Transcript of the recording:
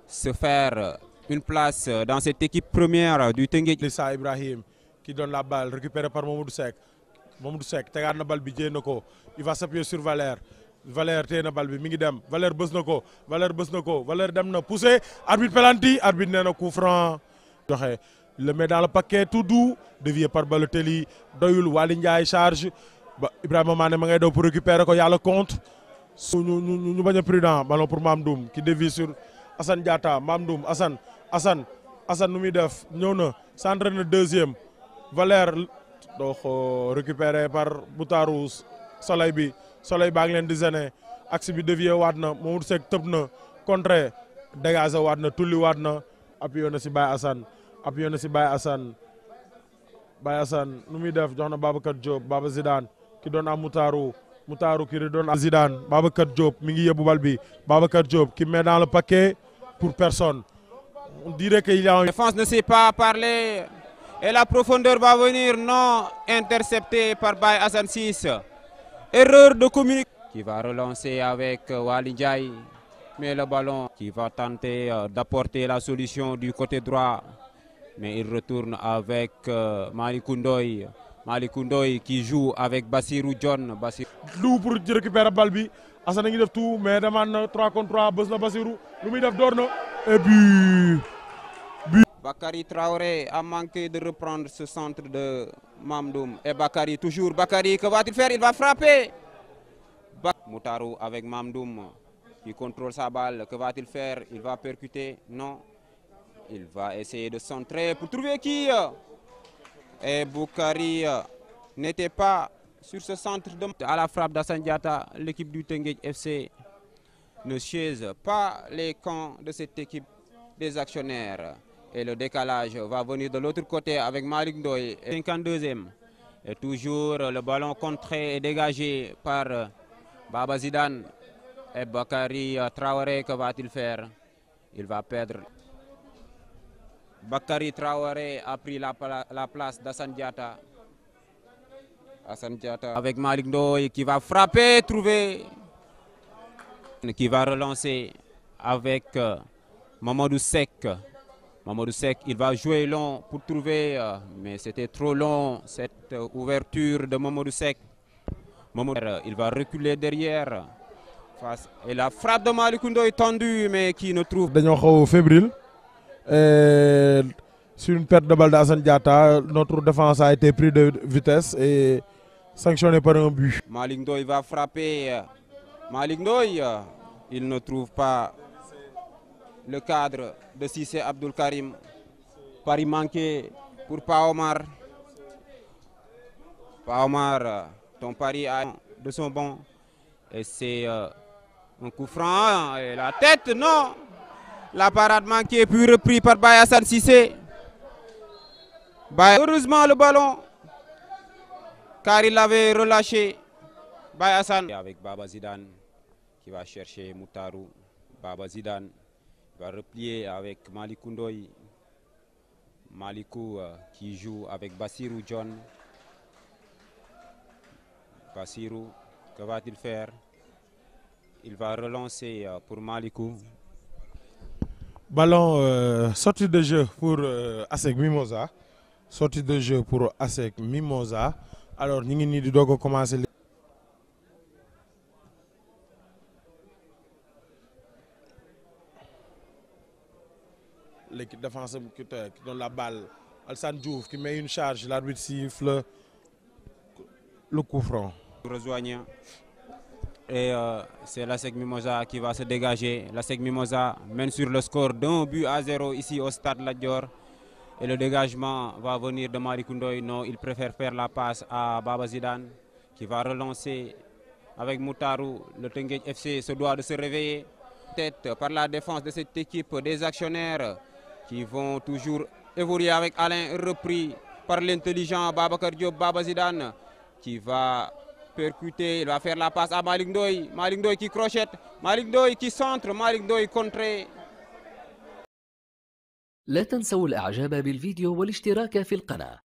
se faire une place dans cette équipe première du Teungueth. Lissa Ibrahim qui donne la balle récupérée par Mamadou Seck. Mamadou Seck tegaat na bal bi jéem na ko il va s'appuyer sur Valère. Valère téye na bal bi mi ngi dem Valère bës na ko Valère dem na poussé arbitre penalty arbitre nee na coup franc joxe le met dans le paquet tout doux dévié par Balotelli doyul Waly Ndiaye charge ba Ibrahima Mané ma ngay daw pour récupérer ko yàlla compte ñu bañ a prudent ballon pour Mamdoum qui dévie sur Assane Diatta Mamdoum Assane nu muy def ñëw na centre na deuxième Valère doo récupéré par Boutaru Soleil baa ngi leen di gêner axe bi dévié waat na Mamadou Seck tëb na contré dégagé waat na tulli waat na appuyé na si Baye Assane nu muy def jox na Babacar Diop Baba Zidane ki doon am Moutaru ki doon am Zidane Babacar Diop mi ngi yóbbu bal bi Babacar Diop qui met dans le paquet pour personne on dirait qu'il y a La défense ne sait pas parler et la profondeur va venir non interceptée par Baye Assane 6. Erreur de communication qui va relancer avec Waly Ndiaye, mais le ballon qui va tenter d'apporter la solution du côté droit, mais il retourne avec Malikou Ndoye qui joue avec Bassirou John. Lu pour récupérer bal bi Assane a ngi def tout mais demande na 3 contre 3 bës na Bassirou lu muy def door na et but. Bakary Traoré a manqué de reprendre ce centre de Mamdoum. Et Bakary, toujours Bakary, que va-t-il faire? Il va frapper. Moutaru avec Mamdoum qui contrôle sa balle. Que va-t-il faire? Il va percuter? Non. Il va essayer de centrer pour trouver qui? Et Bakary n'était pas sur ce centre de... À la frappe d'Assane Diatta, l'équipe du Teungueth FC ne chaise pas les camps de cette équipe des actionnaires. Et le décalage va venir de l'autre côté avec Malick Ndoye. 52e. Et toujours le ballon contré et dégagé par Baba Zidane. Et Bakary Traoré, que va-t-il faire? Il va perdre. Bakary Traoré a pris la place d'Assane Diatta. Assane Diatta avec Malick Ndoye qui va frapper, trouver. Qui va relancer avec Mamadou Seck. Mamadou Seck, il va jouer long pour trouver, mais c'était trop long cette ouverture de Mamadou Seck. Il va reculer derrière. Et la frappe de Malikou Ndoye tendue, mais qui ne trouve. Dañoo xaw fébrile. Sur une perte de balle d'Assane Diatta, notre défense a été pris de vitesse et sanctionné par un but. Malick Ndoye va frapper. Malick Ndoye, il ne trouve pas le cadre de Cissé Abdoul Karim. Pari manqué pour Pa Omar. Pa Omar, ton pari de son bon. Et c'est un coup franc. Et la tête, non. La parade manquée, puis repris par Baye Assane Cissé. Heureusement le ballon, car il l'avait relâché. Baye Assane. Avec Baba Zidane qui va chercher Moutaru. Baba Zidane va replier avec Malikou Ndoye. Malikou qui joue avec Bassirou John. Bassirou, que va-t-il faire? Il va relancer pour Malikou. Ballon sortie de jeu pour ASEC Mimosa. Sortie de jeu pour ASEC Mimosa. Alors ñu ngi nii di doog a commencer. L'équipe défensive qui donne la balle. Alassane Diouf qui met une charge. L'arbitre siffle le coup franc. Rejoignant. Et c'est l'ASEC Mimosa qui va se dégager. L'ASEC Mimosa mène sur le score d'1-0 ici au stade Lat Dior. Et le dégagement va venir de Malikou Ndoye. Non, il préfère faire la passe à Baba Zidane qui va relancer avec Moutaru. Le Teungueth FC se doit de se réveiller. Tête par la défense de cette équipe des actionnaires qui vont toujours évoluer avec Alain, repris par l'intelligent Babacar Diop, Baba Zidane qui va percuter, il va faire la passe à Malick Ndoye. Malick Ndoye qui crochette, Malick Ndoye qui centre, Malick Ndoye contré. لا تنسوا الإعجاب بالفيديو والاشتراك في القناة.